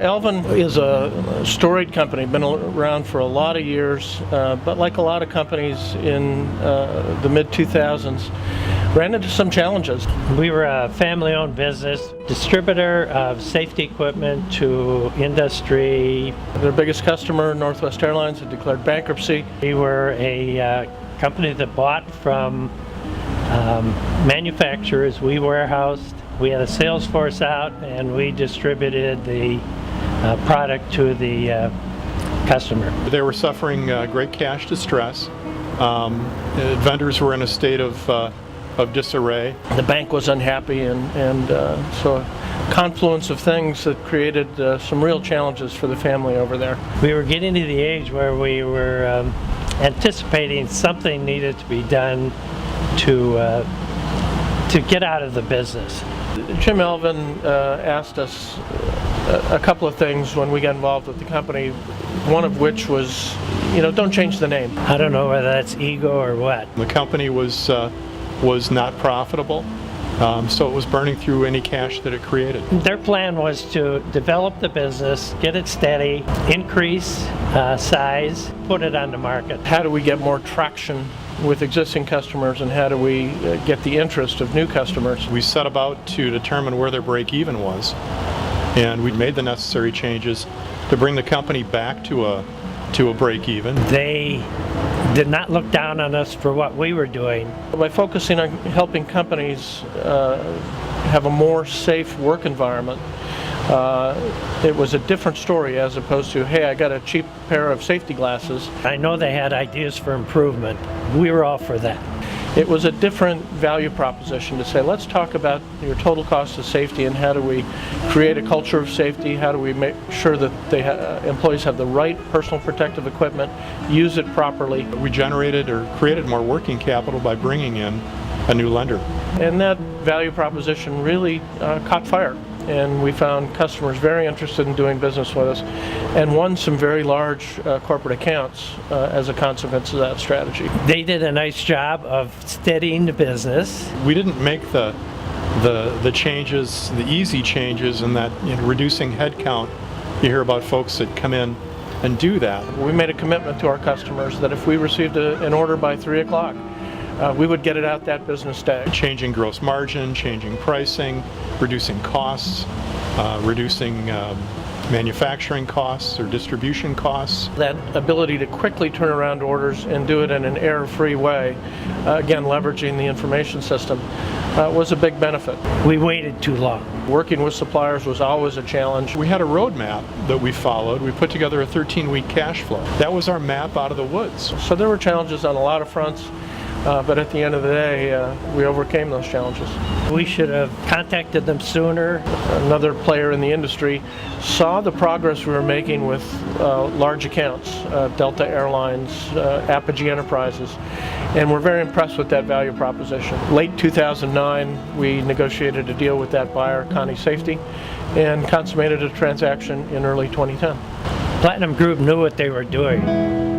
Elvin is a storied company, been around for a lot of years, but like a lot of companies in the mid-2000s, ran into some challenges. We were a family-owned business, distributor of safety equipment to industry. Their biggest customer, Northwest Airlines, had declared bankruptcy. We were a company that bought from manufacturers. We warehoused. We had a sales force out, and we distributed the product to the customer. They were suffering great cash distress. Vendors were in a state of disarray. The bank was unhappy, and so a confluence of things that created some real challenges for the family over there. We were getting to the age where we were anticipating something needed to be done to get out of the business. Jim Elvin asked us a couple of things when we got involved with the company, one of which was, don't change the name. I don't know whether that's ego or what. The company was not profitable, so it was burning through any cash that it created. Their plan was to develop the business, get it steady, increase size, put it on the market. How do we get more traction with existing customers, and how do we get the interest of new customers? We set about to determine where their break-even was, and we made the necessary changes to bring the company back to a break-even. They did not look down on us for what we were doing. By focusing on helping companies have a more safe work environment, it was a different story as opposed to, hey, I got a cheap pair of safety glasses. I know they had ideas for improvement. We were all for that. It was a different value proposition to say, let's talk about your total cost of safety and how do we create a culture of safety, how do we make sure that employees have the right personal protective equipment, use it properly. We generated or created more working capital by bringing in a new lender. And that value proposition really caught fire. And we found customers very interested in doing business with us and won some very large corporate accounts as a consequence of that strategy. They did a nice job of steadying the business. We didn't make the changes, the easy changes, in that reducing headcount. You hear about folks that come in and do that. We made a commitment to our customers that if we received an order by 3 o'clock, we would get it out that business day. Changing gross margin, changing pricing, reducing costs, reducing manufacturing costs or distribution costs. That ability to quickly turn around orders and do it in an error-free way, again leveraging the information system, was a big benefit. We waited too long. Working with suppliers was always a challenge. We had a roadmap that we followed. We put together a 13-week cash flow. That was our map out of the woods. So there were challenges on a lot of fronts. But at the end of the day, we overcame those challenges. We should have contacted them sooner. Another player in the industry saw the progress we were making with large accounts, Delta Airlines, Apogee Enterprises, and we're very impressed with that value proposition. Late 2009, we negotiated a deal with that buyer, Connie Safety, and consummated a transaction in early 2010. Platinum Group knew what they were doing.